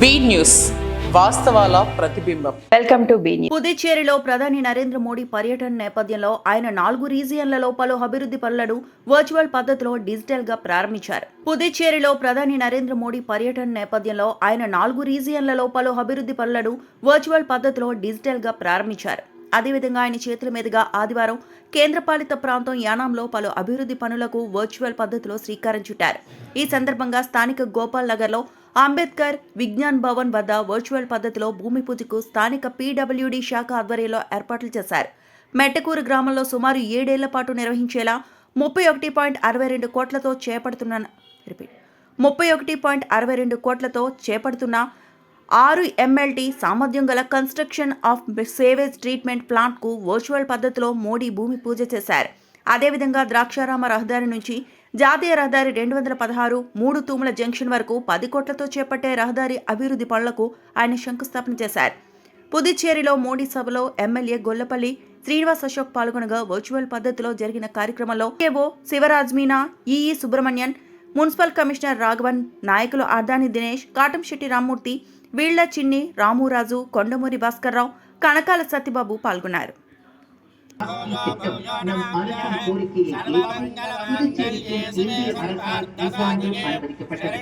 Be news వాస్తవాల ప్రతిబింబం. Welcome to B news. పుదుచ్చేరిలో ప్రధాని నరేంద్ర మోడీ పర్యటన నేపథ్యంలో ఆయన 4 రీజియన్లలో పలు అభివృద్ధి పనులను వర్చువల్ పద్ధతిలో డిజిటల్ గా ప్రారంభించారు. పుదుచ్చేరిలో ప్రధాని నరేంద్ర మోడీ పర్యటన నేపథ్యంలో ఆయన 4 రీజియన్లలో పలు అభివృద్ధి పనులను వర్చువల్ పద్ధతిలో డిజిటల్ గా ప్రారంభించారు. అదేవిధంగా ఆయన చేతుల మీదుగా ఆదివారం కేంద్రపాలిత ప్రాంతం యానాంలో పలు అభివృద్ధి పనులకు వర్చువల్ పద్ధతిలో శ్రీకారం చుట్టారు. ఈ సందర్భంగా స్థానిక గోపాల్ నగర్లో అంబేద్కర్ విజ్ఞాన్ భవన్ వద్ద వర్చువల్ పద్ధతిలో భూమి పూజకు స్థానిక పీడబ్ల్యూడీ శాఖ ఆధ్వర్యంలో ఏర్పాట్లు చేశారు. మెట్టకూరు గ్రామంలో సుమారు 7 ఏళ్ల పాటు నిర్వహించేలా 31.62 కోట్లతో చేపడుతున్న 6 MLT సామర్థ్యం గల కన్స్ట్రక్షన్ ఆఫ్ సేవేజ్ ట్రీట్మెంట్ ప్లాంట్కు వర్చువల్ పద్ధతిలో మోడీ భూమి పూజ చేశారు. అదేవిధంగా ద్రాక్షారామ రహదారి నుంచి జాతీయ రహదారి 216 3 తూముల జంక్షన్ వరకు 10 కోట్లతో చేపట్టే రహదారి అభివృద్ధి పనులకు ఆయన శంకుస్థాపన చేశారు. పుదుచ్చేరిలో మోడీ సభలో ఎమ్మెల్యే గొల్లపల్లి శ్రీనివాస్ అశోక్ పాల్గొనగా వర్చువల్ పద్ధతిలో జరిగిన కార్యక్రమంలో AO Sivaraj Meena, EE Subrahmanyan, municipal commissioner Raghavan, నాయకులు ఆర్దాని దినేష్, కాటంశెట్టి రామ్మూర్తి, వీళ్ల చిన్ని, రామురాజు, కొండమూరి భాస్కర్రావు, కనకాల సత్యబాబు పాల్గొన్నారు. நம் அரசின் கோரிக்கையை புதுச்சேரிக்கு இந்திய அரசால் அரசாங்கம் அனுமதிக்கப்பட்டது.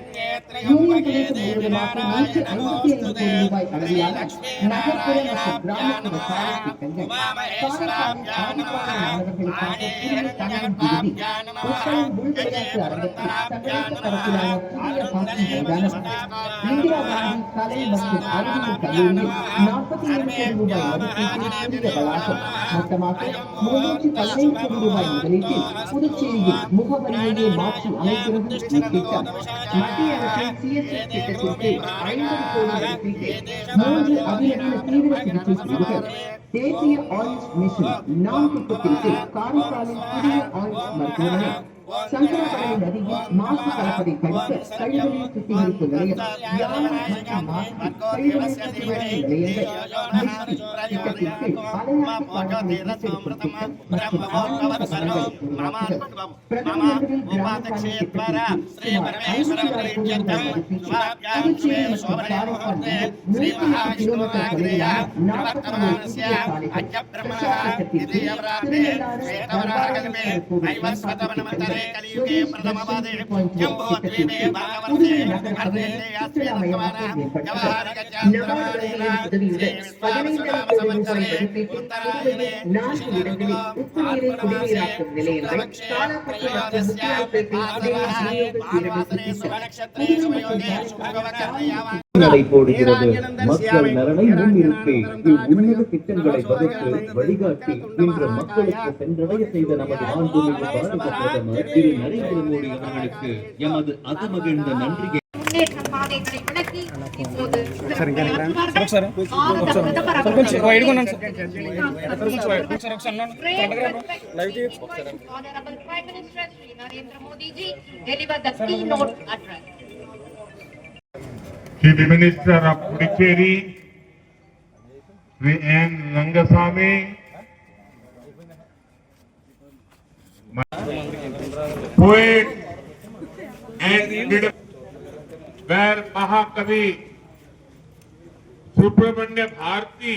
யூனியன் பிரதேசம் முழுவதுமாக 155 கோடி ரூபாய் அளவிலான நகர்ப்புற மற்றும் கிராமப்புற சாலை திட்டங்கள், காரைக்காலில் ஆதிவாசி மாணவர்களுக்கான புதிய தங்கும் விடுதி, உட்கலம் உள்விளையாட்டு அரங்கத்தில் சர்வதேச தரத்திலான புதிய ஹாக்கி மைதானம், இந்திரா காந்தி கலை மற்றும் அறிவியல் கல்லூரியில் 47 கோடி ரூபாய் மதிப்பீட்டில் புதிய வளாகம், மொத்தமாக 315 கோடி ரூபாய் முதலீட்டில் புதுச்சேரியில் முகவரியையே மாற்றி அமைக்கிறது இத்திட்டம். மத்திய அரசின் CSR திட்டத்திற்கு 50 கோடி மதிப்பீட்டில் 3 அதிநவீன தீவிர சிகிச்சை பிரிவுகள், தேசிய ஆயுஷ் மிஷன் 4 திட்டத்திற்கு காரைக்காலில் புதிய ஆயுஷ் மருத்துவமனை, சங்கரப்படை நதியில் மாசு கலப்பதை தடுக்க கழிவுநீர் சுத்திகரிப்பு நிலையம், யானை மற்றும் மாசு கழிவுநீர் சுத்திகரிப்பு நிலையங்கள், திட்டத்திற்கு அலையாசி பாடங்களை மீட்டெடுக்கும் திட்டம் மற்றும் ஆன்மீக மரங்களை உருவாக்குதல். பிரதம மந்திரி கிராம சாலை திட்டத்திற்கு சுமார் 56 கோடி ரூபாய் மதிப்பீட்டில் புதுச்சேரி மற்றும் காரைக்கால் 108 கிலோமீட்டர் தொலைவிலான 44 புதிய சாலைகள், பிரசாத் திட்டத்திற்கு திருநள்ளாறு கோவில் कलियुगे प्रथमवादे जम्बूद्वीपे भागवते போடுகிறது. மக்கள் நலனை முன்னிறுத்தி இவ்வுன்னத திட்டங்களை வகுத்து வழிகாட்டி இன்று மக்களுக்கு சென்றடைய செய்த நமது மாண்புமிகு பாரத பிரதமர் திரு நரேந்திர மோடி அவர்களுக்கு எமது அகமகிழ்ந்த நன்றியை Chief Minister of Puducherry, Sri N. Rangasamy, poet and where Mahakavi Subramanya Bharati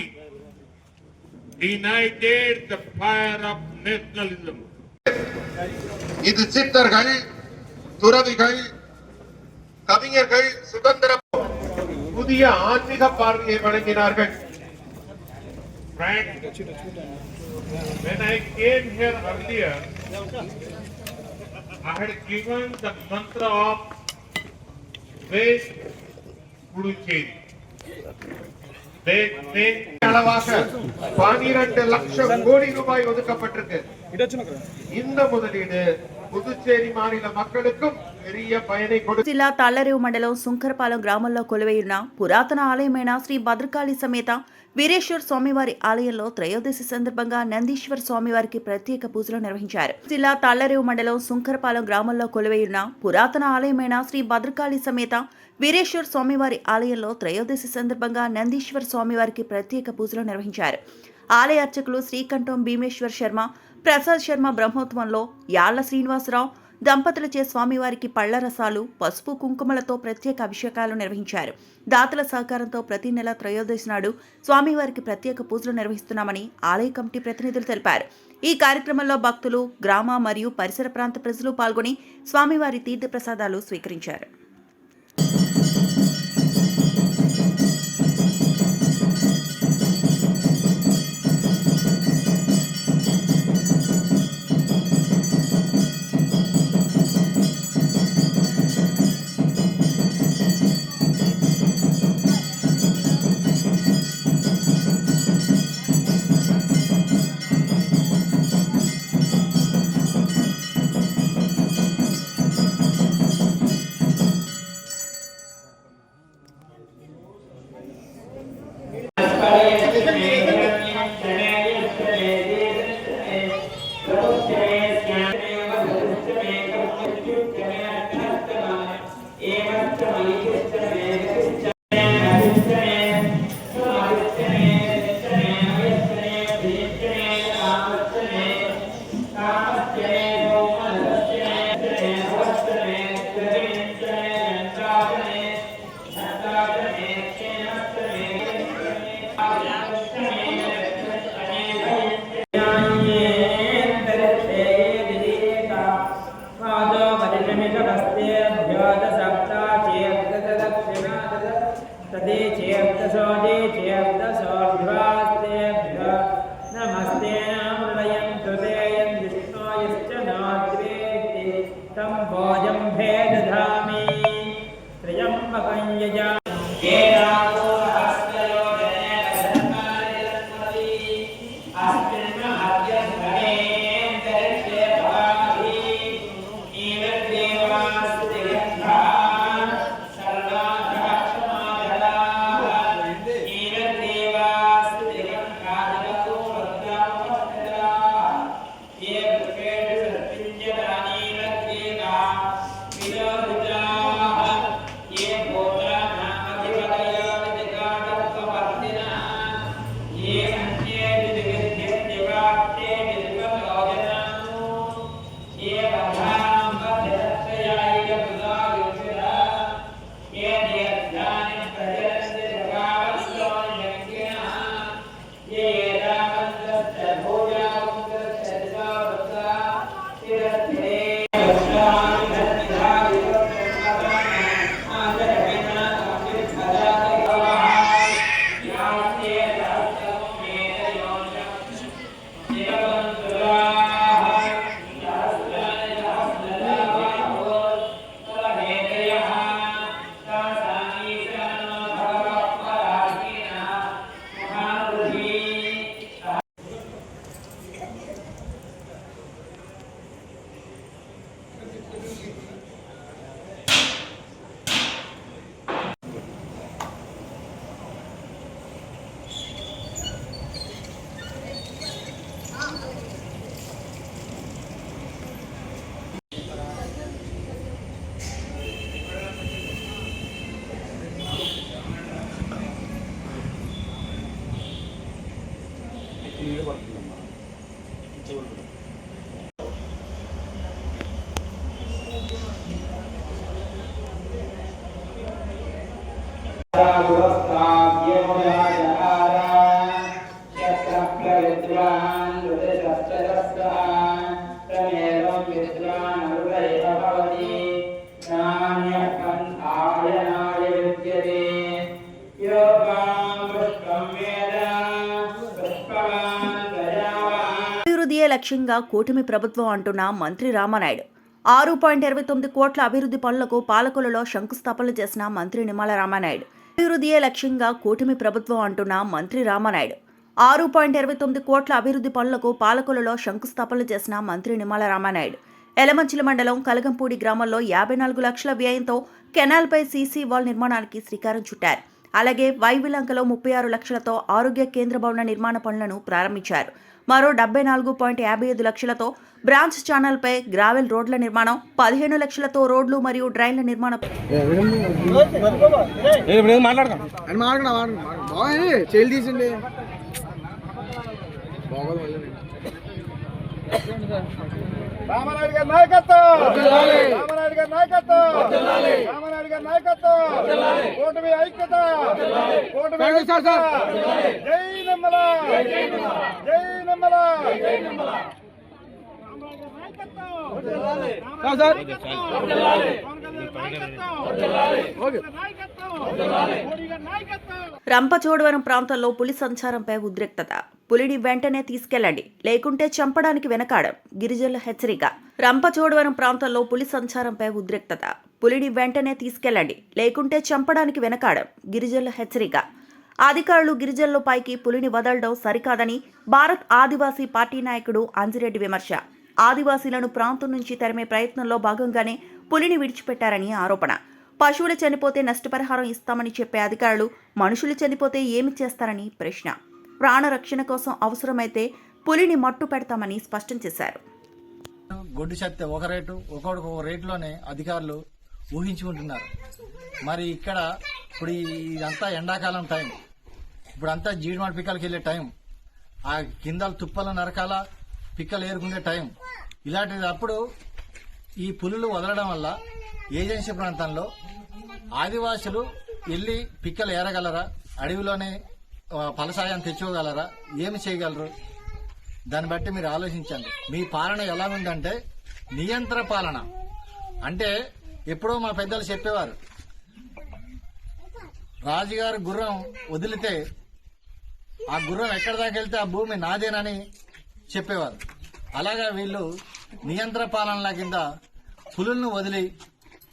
ignited the fire of nationalism. இது சித்தர்கள், துறவிகள், கவிஞர்கள் சுதந்திர புதிய ஆன்மீக பார்வையை வழங்கினார்கள். When I came here earlier, I had given the mantra of West Puducherry. அளவாக 12 லட்சம் கோடி ரூபாய் ஒதுக்கப்பட்டிருக்கு. இந்த முதலீடு పుదుచ్చేరి మానిల மக்களுக்கும் பெரிய பயனை கொடுக்கும். జిల్లా తాళ్లరేవు మండలం సుంకరపాలెం గ్రామంలో కొలువైన పురాతన ఆలయమైన శ్రీ భద్రకాళి సమేత వీరేశ్వర స్వామివారి ఆలయంలో త్రయోదశి సందర్భంగా నందీశ్వర స్వామివారికి ప్రత్యేక పూజలు నిర్వహించారు. జిల్లా తాళ్లరేవు మండలం సుంకరపాలెం గ్రామంలో కొలువైన పురాతన ఆలయమైన శ్రీ భద్రకాళి సమేత వీరేశ్వర స్వామివారి ఆలయంలో త్రయోదశి సందర్భంగా నందీశ్వర స్వామివారికి ప్రత్యేక పూజలు నిర్వహించారు. ఆలయ అర్చకులు శ్రీకంఠం భీమేశ్వర్ శర్మ, ప్రసాద్ శర్మ బ్రహ్మోత్సవంలో యాళ్ల శ్రీనివాసరావు, దంపతులచే స్వామివారికి పళ్ల రసాలు, పసుపు కుంకుమలతో ప్రత్యేక అభిషేకాలు నిర్వహించారు. దాతల సహకారంతో ప్రతి నెల త్రయోదశి నాడు స్వామివారికి ప్రత్యేక పూజలు నిర్వహిస్తున్నామని ఆలయ కమిటీ ప్రతినిధులు తెలిపారు. ఈ కార్యక్రమంలో భక్తులు, గ్రామ మరియు పరిసర ప్రాంత ప్రజలు పాల్గొని స్వామివారి తీర్థప్రసాదాలు స్వీకరించారు. नमस्ते नामृदयन्तु ते यद्विष्णोयश्च नाद्वेति तं भोजं भेदधामि त्र्यम्बकं यजामहे అభివృద్ధియే లక్ష్యంగా కూటమి ప్రభుత్వం అంటున్న మంత్రి రామానాయుడు. 6.29 కోట్ల అభివృద్ధి పనులకు పాలకొల్లులో శంకుస్థాపనలు చేసిన మంత్రి నిమ్మల రామానాయుడు. అభివృద్ధియే లక్ష్యంగా కూటమి ప్రభుత్వం అంటున్న మంత్రి రామానాయుడు. 6.29 కోట్ల అభివృద్ధి పనులకు పాలకొల్లులో శంకుస్థాపనలు చేసిన మంత్రి నిమ్మల రామానాయుడు. ఎలమంచిలి మండలం కలగంపూడి గ్రామంలో 54 లక్షల వ్యయంతో కెనాల్పై సీసీ వాల్ నిర్మాణానికి శ్రీకారం చుట్టారు. అలాగే వైవిలంకలో 36 లక్షలతో ఆరోగ్య కేంద్ర భవన నిర్మాణ పనులను ప్రారంభించారు. మరో 74.55 లక్షలతో బ్రాంచ్ ఛానల్పై గ్రావెల్ రోడ్ల నిర్మాణం, 15 లక్షలతో రోడ్లు మరియు డ్రైన్ల నిర్మాణం. రామానాయుడు గారి నాయకత్వం, రామానాయుడు గారి నాయకత్వం, రామానాయుడు గారి నాయకత్వం, కూటమి ఐక్యత, కూటమి ఐక్యత. జై నిర్మల, జై నిర్మల. రంపచోడవరం ప్రాంతంలో పులి సంచారంపై ఉద్రిక్తత. పులిని వెంటనే తీసుకెళ్లండి, లేకుంటే చంపడానికి వెనకాడం. గిరిజనుల హెచ్చరిక. రంపచోడవరం ప్రాంతంలో పులి సంచారంపై ఉద్రిక్తత. పులిని వెంటనే తీసుకెళ్లండి, లేకుంటే చంపడానికి వెనకాడం. గిరిజనుల హెచ్చరిక. అధికారులు గిరిజనులపైకి పులిని వదలడం సరికాదని భారత్ ఆదివాసీ పార్టీ నాయకుడు అంజిరెడ్డి విమర్శ. ఆదివాసీలను ప్రాంతం నుంచి తరిమే ప్రయత్నంలో భాగంగానే పులిని విడిచిపెట్టారని ఆరోపణ. పశువులు చనిపోతే నష్టపరిహారం ఇస్తామని చెప్పే అధికారులు మనుషులు చనిపోతే ఏమి చేస్తారని ప్రశ్న. ప్రాణరక్షణ కోసం అవసరమైతే పులిని మట్టు పెడతామని స్పష్టం చేశారు. గొడ్డు చెత్త ఒక రేటు, ఒక్కొక్కడికి ఒక రేటులోనే అధికారులు ఊహించుకుంటున్నారు. మరి ఇక్కడ ఇప్పుడు ఇదంతా ఎండాకాలం టైం, ఇప్పుడంతా జీడిమాడి పిక్కలకి వెళ్లే టైం, ఆ కింద తుప్పలు నరకాల పిక్కలు ఏరుకునే టైం. ఇలాంటిది అప్పుడు ఈ పులులు వదలడం వల్ల ఏజెన్సీ ప్రాంతంలో ఆదివాసులు వెళ్లి పిక్కలు ఏరగలరా? అడవిలోనే ఫలసాయాన్ని తెచ్చుకోగలరా? ఏమి చేయగలరు? దాన్ని బట్టి మీరు ఆలోచించండి. మీ పాలన ఎలా ఉందంటే నియంత్ర పాలన. అంటే ఎప్పుడో మా పెద్దలు చెప్పేవారు, రాజుగారు గుర్రం వదిలితే ఆ గుర్రం ఎక్కడి దాకా వెళ్తే ఆ భూమి నాదేనని చెప్పేవారు. అలాగా వీళ్ళు నియంత్ర పాలనల కింద పులులను వదిలి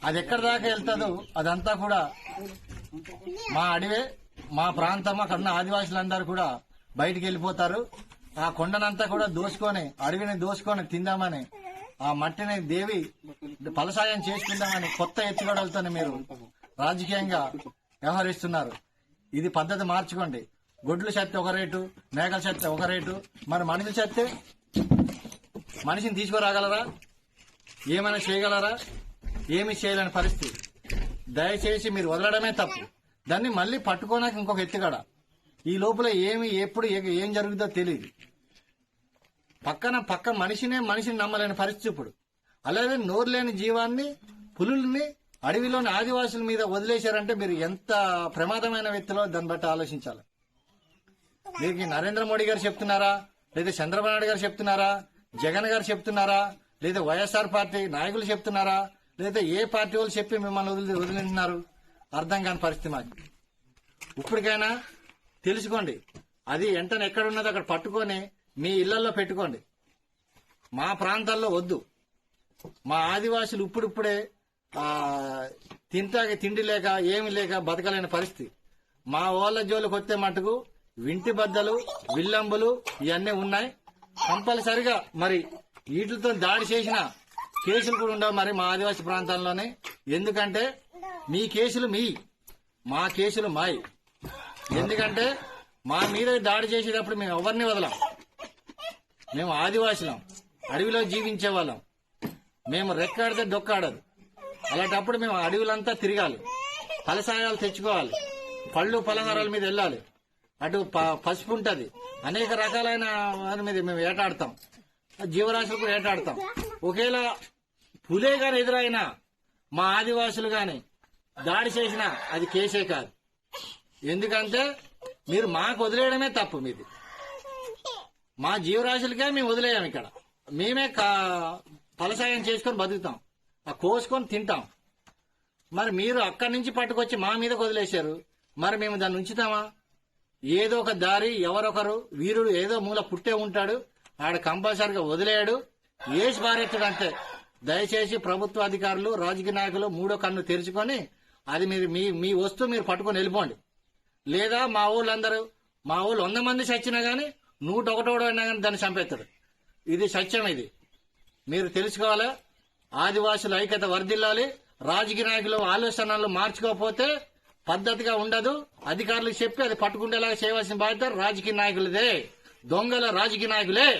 అది ఎక్కడి దాకా వెళ్తుందో అదంతా కూడా మా అడవే, మా ప్రాంతం, అక్కడున్న ఆదివాసులందరూ కూడా బయటికి వెళ్ళిపోతారు. ఆ కొండనంతా కూడా దోసుకొని, అడవిని దోసుకొని తిందామని, ఆ మట్టిని దేవి ఫలసాయం చేసుకుందామని కొత్త ఎత్తుగడలతోనే మీరు రాజకీయంగా వ్యవహరిస్తున్నారు. ఇది పద్ధతి మార్చుకోండి. గొడ్లు చెత్త ఒక రేటు, మేకల చెత్త ఒక రేటు, మరి మనుషుల చెత్తే మనిషిని తీసుకురాగలరా? ఏమైనా చేయగలరా? ఏమి చేయలేని పరిస్థితి. దయచేసి మీరు వదలడమే తప్పు. దాన్ని మళ్ళీ పట్టుకోనాక ఇంకొక ఎత్తుగడ. ఈ లోపల ఏమి ఎప్పుడు ఏం జరుగుతుందో తెలియదు. పక్క మనిషిని నమ్మలేని పరిస్థితి ఇప్పుడు. అలాగే నోరు లేని జీవాన్ని, పులుల్ని అడవిలోని ఆదివాసుల మీద వదిలేశారంటే మీరు ఎంత ప్రమాదమైన వ్యక్తిలో దాన్ని బట్టి ఆలోచించాలి. మీకు నరేంద్ర మోడీ గారు చెప్తున్నారా, లేదా చంద్రబాబు నాయుడు గారు చెప్తున్నారా, జగన్ గారు చెప్తున్నారా, లేదా వైఎస్ఆర్ పార్టీ నాయకులు చెప్తున్నారా, లేదా ఏ పార్టీ వాళ్ళు చెప్పి మిమ్మల్ని వదిలిస్తున్నారు? అర్థం కాని పరిస్థితి మాకు. ఇప్పటికైనా తెలుసుకోండి. అది వెంటనే ఎక్కడున్నదో అక్కడ పట్టుకొని మీ ఇళ్లలో పెట్టుకోండి. మా ప్రాంతాల్లో వద్దు. మా ఆదివాసులు ఇప్పుడిప్పుడే తింటాకి తిండి లేక ఏమి లేక బతకలేని పరిస్థితి. మా ఓళ్ళ జోలికి వస్తే మటుకు వింటి బద్దలు, విల్లంబులు ఇవన్నీ ఉన్నాయి. కంపల్సరిగా మరి వీటితో దాడి చేసిన కేసులు కూడా ఉండవు మరి మా ఆదివాసీ ప్రాంతాల్లోనే. ఎందుకంటే మీ కేసులు మా కేసులు మాయి. ఎందుకంటే మా మీద దాడి చేసేటప్పుడు మేము ఎవరిని వదలం. మేము ఆదివాసులం, అడవిలో జీవించే వాళ్ళం. మేము రెక్కాడితే డొక్కాడదు. అలాంటప్పుడు మేము అడవులంతా తిరగాలి, ఫలసాయాలు తెచ్చుకోవాలి, పళ్ళు పలహారాల మీద వెళ్ళాలి. అటు పసుపు ఉంటది, అనేక రకాలైన వారి మీద మేము వేటాడతాం, జీవరాశులు కూడా వేటాడతాం. ఒకేలా పులే గాని ఎదురైనా మా ఆదివాసులు గాని దాడి చేసినా అది కేసే కాదు. ఎందుకంటే మీరు మాకు వదిలేయడమే తప్పు. మీది మా జీవరాశులకే మేము వదిలేయం. ఇక్కడ మేమే ఫలసాయం చేసుకొని బతుకుతాం, కోసుకొని తింటాం. మరి మీరు అక్కడి నుంచి పట్టుకొచ్చి మా మీద వదిలేశారు. మరి మేము దాన్ని ఉంచుతామా? ఏదో ఒక దారి, ఎవరొకరు వీరుడు ఏదో మూల పుట్టే ఉంటాడు, ఆడ కంపల్సరిగా వదిలేయడు, ఏసి బారెత్తుడు అంతే. దయచేసి ప్రభుత్వ అధికారులు, రాజకీయ నాయకులు మూడో కన్ను తెరుచుకొని అది మీ వస్తువు మీరు పట్టుకొని వెళ్ళిపోండి. లేదా మా ఊళ్ళు 100 మంది చచ్చినా గానీ 101 అయినా కానీ దాన్ని చంపేస్తాడు. ఇది సత్యం. ఇది మీరు తెలుసుకోవాలి. ఆదివాసుల ఐక్యత వర్ధిల్లాలి. రాజకీయ నాయకులు ఆలోచనలు మార్చుకోకపోతే పద్ధతిగా ఉండదు. అధికారులకు చెప్పి అది పట్టుకుండేలాగా చేయవలసిన బాధ్యత రాజకీయ నాయకులదే. దొంగల రాజకీయ నాయకులే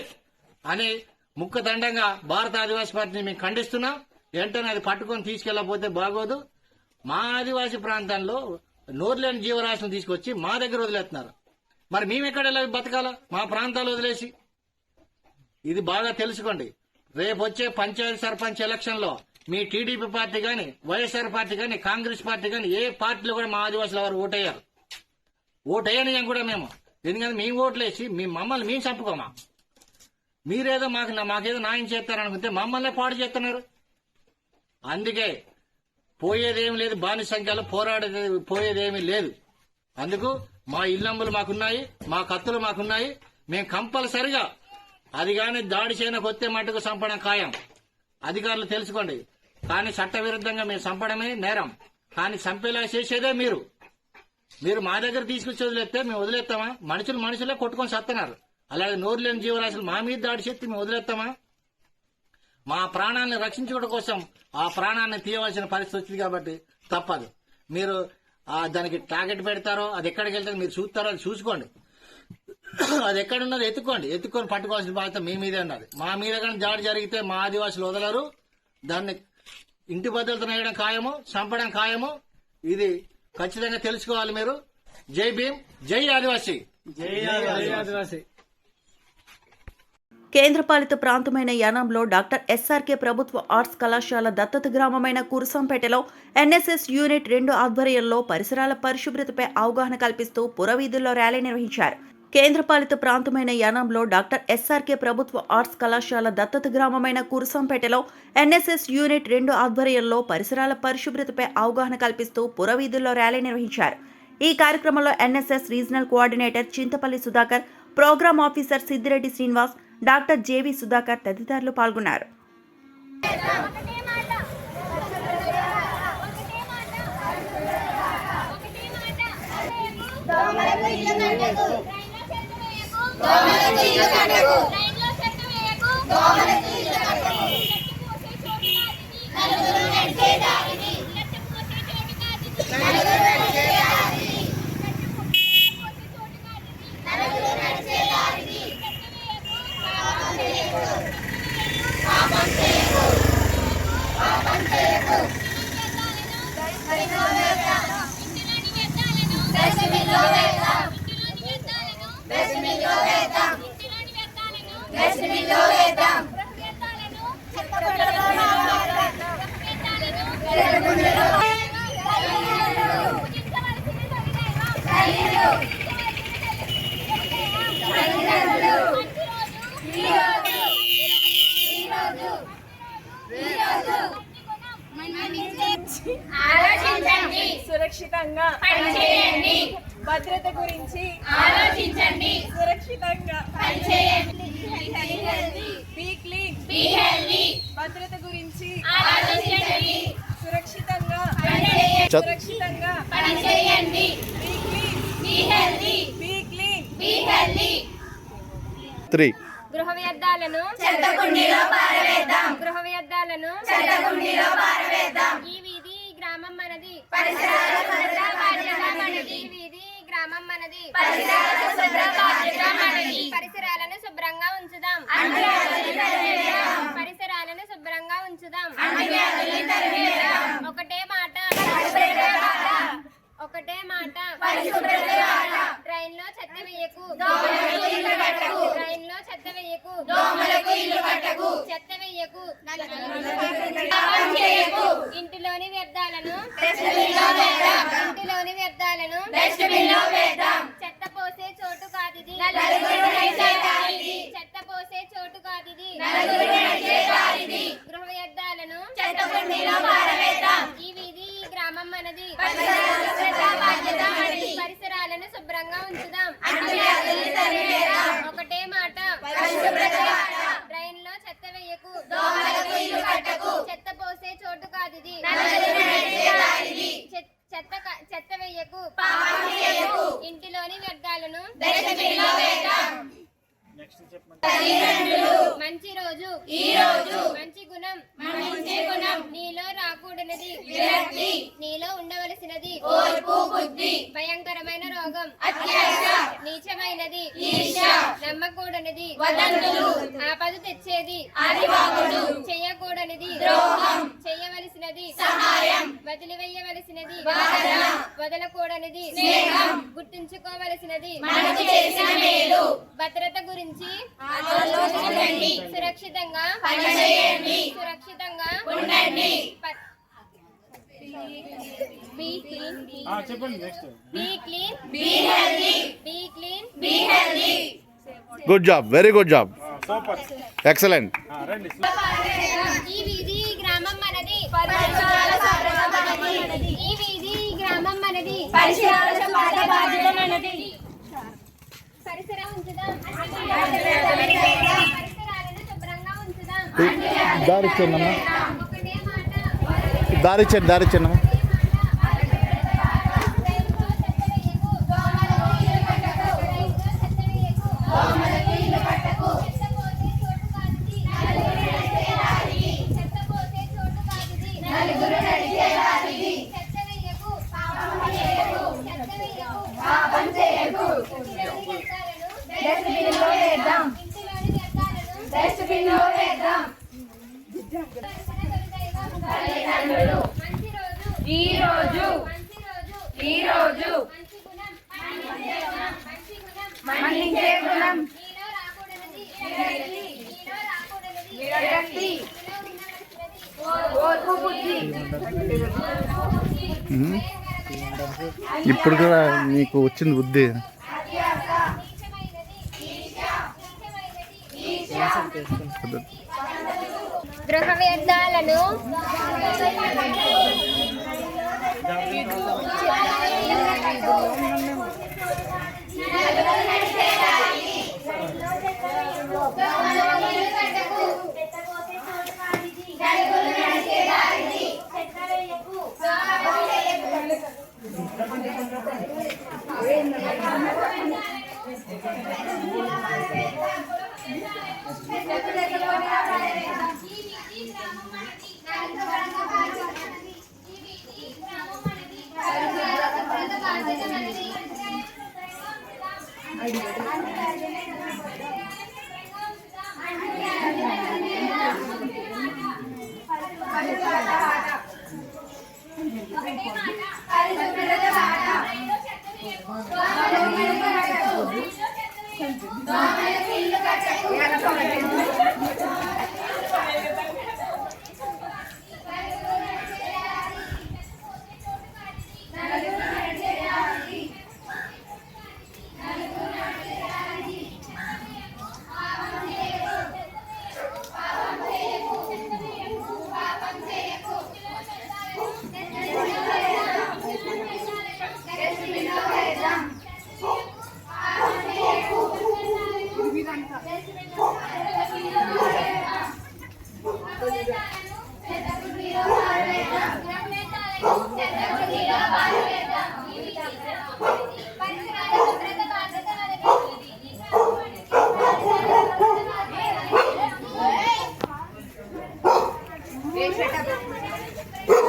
అని ముక్కదండంగా భారత ఆదివాసీ పార్టీని మేము ఖండిస్తున్నాం. వెంటనే అది పట్టుకొని తీసుకెళ్లకపోతే బాగోదు. మా ఆదివాసీ ప్రాంతాల్లో నోరులేని జీవరాశులను తీసుకొచ్చి మా దగ్గర వదిలేస్తున్నారు. మరి మేమెక్కడ బతకాలా? మా ప్రాంతాలు వదిలేసి ఇది బాగా తెలుసుకోండి. రేపు వచ్చే పంచాయతీ సర్పంచ్ ఎలక్షన్ లో మీ టీడీపీ పార్టీ గాని, వైఎస్ఆర్ పార్టీ గాని, కాంగ్రెస్ పార్టీ గాని ఏ పార్టీలో కూడా మా ఆదివాసుల వారు ఓటయ్యారు. ఓటయ్యని కూడా మేము, ఎందుకంటే మేము ఓట్లేసి మమ్మల్ని మేము చంపుకోమా. మీరేదో మాకేదో న్యాయం చేస్తారనుకుంటే మమ్మల్నే పాడు చేస్తున్నారు. అందుకే పోయేదేమి లేదు, బాని సంఖ్యలో పోయేదేమీ లేదు. అందుకు మా ఇల్లంబులు మాకున్నాయి, మా కత్తులు మాకున్నాయి. మేము కంపల్సరిగా అది కానీ దాడి చేయడానికి వస్తే మటుకు చంపడం ఖాయం. అధికారులు తెలుసుకోండి. కానీ చట్టవిరుద్ధంగా మేము చంపడమే నేరం. కానీ చంపేలా చేసేదే మీరు మా దగ్గర తీసుకొచ్చి వదిలేస్తే మేము వదిలేస్తామా? మనుషులే కొట్టుకొని చస్తున్నారు. అలాగే నోరు లేని జీవరాశులు మా మీద దాడి చేస్తే మేము వదిలేస్తామా? మా ప్రాణాలను రక్షించుకోవడం కోసం ఆ ప్రాణాన్ని తీయవలసిన పరిస్థితి వచ్చింది కాబట్టి తప్పదు. మీరు దానికి టార్గెట్ పెడతారో, అది ఎక్కడికి వెళ్తారో మీరు చూస్తారో అది చూసుకోండి. అది ఎక్కడున్నదో ఎత్తుకొని పట్టుకోవాల్సిన బాధ్యత మీ మీదే ఉన్నది. మా మీద కానీ దాడి జరిగితే మా ఆదివాసులు వదలరు. దాన్ని ఇంటి భద్రత వేయడం ఖాయము, చంపడం ఖాయము. ఇది ఖచ్చితంగా తెలుసుకోవాలి మీరు. జై భీమ్, జై ఆదివాసీ. కేంద్రపాలిత ప్రాంతమైన యానాంలో డాక్టర్ ఎస్ఆర్కే ప్రభుత్వ ఆర్ట్స్ కళాశాల దత్తత గ్రామమైన కురుసంపేటలో ఎన్ఎస్ఎస్ యూనిట్ 2 ఆధ్వర్యంలో పరిసరాల పరిశుభ్రతపై అవగాహన కల్పిస్తూ పురవీధుల్లో ర్యాలీ నిర్వహించారు. కేంద్రపాలిత ప్రాంతమైన యానాంలో డాక్టర్ ఎస్ఆర్కే ప్రభుత్వ ఆర్ట్స్ కళాశాల దత్తత గ్రామమైన కురుసంపేటలో ఎన్ఎస్ఎస్ యూనిట్ 2 ఆధ్వర్యంలో పరిసరాల పరిశుభ్రతపై అవగాహన కల్పిస్తూ పురవీధుల్లో ర్యాలీ నిర్వహించారు. ఈ కార్యక్రమంలో NSS regional coordinator Chintapalli Sudhakar, programme officer Siddireddy Srinivas, doctor JV Sudhakar తదితరులు పాల్గొన్నారు. ఆలోచించండి, సురక్షితంగా పనిచేయండి, భద్రత గురించి ఆలోచించండి, సురక్షితంగా పనిచేయండి, బీ క్లీన్, బీ హెల్తీ, భద్రత గురించి ఆలోచించండి, సురక్షితంగా పనిచేయండి, సురక్షితంగా పనిచేయండి, be clean, be healthy, be clean, be healthy. 3 గృహ వ్యర్థాలను చెత్తకుండీలో పారవేద్దాం, గృహ వ్యర్థాలను చెత్తకుండీలో పారవేద్దాం. ఈ వీధి గ్రామం మనది, పరిసరాల శుభ్రత బాధ్యత మనది. ఈ వీధి గ్రామం మనది, పరిసరాల శుభ్రత బాధ్యత మనది. పరిసరాలను శుభ్రంగా ఉంచుదాం, పరిసరాలను శుభ్రంగా ఉంచుదాం. ఒకటే మాట, ఒకటే మాట, ట్రైన్లో చెత్త వేయకు, ట్రైన్లో చెత్త వేయకు, చెత్త వేయకు. ఇంటిలోని వ్యర్థాలను చెత్త పోసే చోటు కాదిది, చెత్త పోసే చోటు కాదిది. గృహ వ్యర్థాలను ఈ వీధి గ్రామం మనది, పరిసరాలను శుభ్రంగా ఉంచుదాం. ఒకటే మాట, ట్రైన్లో చెత్త వేయకు, చెత్త పోసే చోటు కాదిది. చెత్త వేయకు, ఇంటిలోని వ్యర్థాలను మంచి రోజు ఈ రోజు, మంచి గుణం నీలో రాకూడనిది విరక్తి, నీలో ఉండవలసినది ఓర్పు బుద్ధి, భయంకరమైన రోగం అత్యాశ, నీచమైనది ఈర్ష్య, నమ్మకూడనిది వదంతులు, ఆపద తెచ్చేది ఆదివాగుడు, చేయకూడనిది ద్రోహం, చేయవలసినది సహాయం, వదిలివేయవలసినది వాదన, వదలకూడనిది స్నేహం, గుర్తుంచుకోవలసినది మనకు చేసిన మేలు, భద్రత గురించి ఆలోచించి సురక్షితంగా ఉండండి. చెప్పండి next. Be clean, be healthy. Be clean, be healthy. Good job, very good job, super, excellent. రండి. ఈ వీధి గ్రామం మనది. ఈ వీధి గ్రామం మనది. పరిసరం ఉంచుదాం. పరిసరాలను శుభ్రంగా ఉంచుదాం. దారిచ్చేనమ్మా, ఒకటే మాట. దారిచ్చేనమ్మా. ఈ రోజు మన్నించే గుణం నీలో రాకూడనిది విరక్తి, ఓర్పు బుద్ధి. ఇప్పుడు కూడా నీకు వచ్చింది బుద్ధి. గృహ వ్యర్థాలను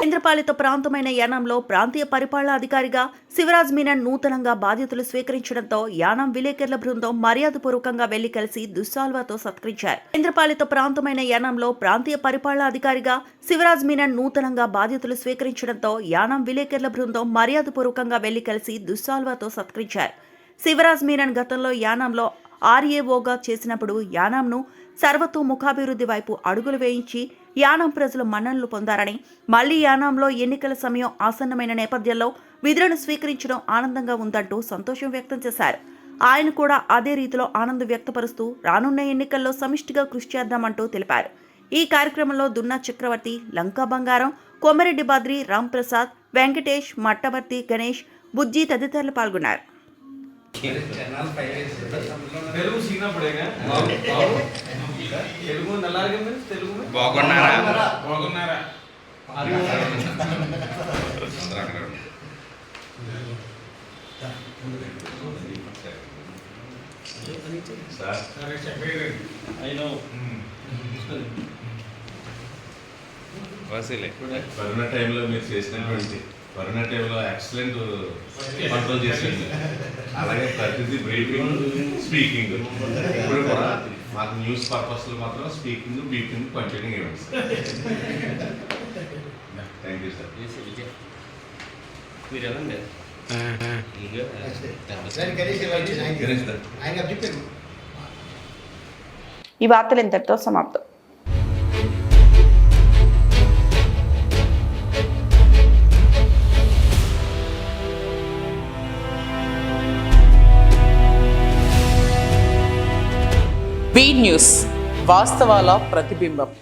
కేంద్రపాలిత ప్రాంతమైన యానాంలో ప్రాంతీయ పరిపాలనా అధికారిగా శివరాజ్ మీనన్ నూతనంగా బాధ్యతలు స్వీకరించడంతో యానాం విలేకరుల బృందం మర్యాదపూర్వకంగా వెళ్లి కలిసి దుస్సాల్వాతో సత్కరించారు. కేంద్రపాలిత ప్రాంతమైన యానాంలో ప్రాంతీయ పరిపాలనా అధికారిగా శివరాజ్ మీనన్ నూతనంగా బాధ్యతలు స్వీకరించడంతో యానాం విలేకరుల బృందం మర్యాదపూర్వకంగా వెళ్లి కలిసి దుస్సాల్వాతో సత్కరించారు. శివరాజ్ మీనన్ గతంలో యానాంలో ఆర్ఏఓగా చేసినప్పుడు యానాంను సర్వతోముఖాభివృద్ధి వైపు అడుగులు వేయించి యానాం ప్రజలు మన్ననలు పొందారని, మళ్లీ యానాంలో ఎన్నికల సమయం ఆసన్నమైన నేపథ్యంలో విధులను స్వీకరించడం ఆనందంగా ఉందంటూ సంతోషం వ్యక్తం చేశారు. ఆయన కూడా అదే రీతిలో ఆనందం వ్యక్తపరుస్తూ రానున్న ఎన్నికల్లో సమిష్టిగా కృషి చేద్దామంటూ తెలిపారు. ఈ కార్యక్రమంలో దున్నా చక్రవర్తి, లంకా బంగారం, కొమరెడ్డి బద్రి, రామ్ ప్రసాద్, వెంకటేష్, మట్టవర్తి, గణేష్, బుజ్జి తదితరులు పాల్గొన్నారు. తెలుగు सीखना पड़ेगा. తెలుగు నల్లాగే మీన్స్ తెలుగు में బాగున్నారా కరోనా టైంలో మీరు చేసినటువంటి కరోనా టైంలో ఎక్సలెంట్ కంట్రోల్ చేసింది. అలాగే ప్రతిదీ బ్రీఫింగ్, స్పీకింగ్ ఇప్పుడు కూడా మాకు న్యూస్ పర్పస్లో మాత్రం స్పీకింగ్, బ్రీఫింగ్ కంటిన్యూ ఇవ్వండి sir. Thank you sir. Ganesh ఈ వార్తలు ఇంతటితో సమాప్తం. బీ న్యూస్, వాస్తవాల ప్రతిబింబం.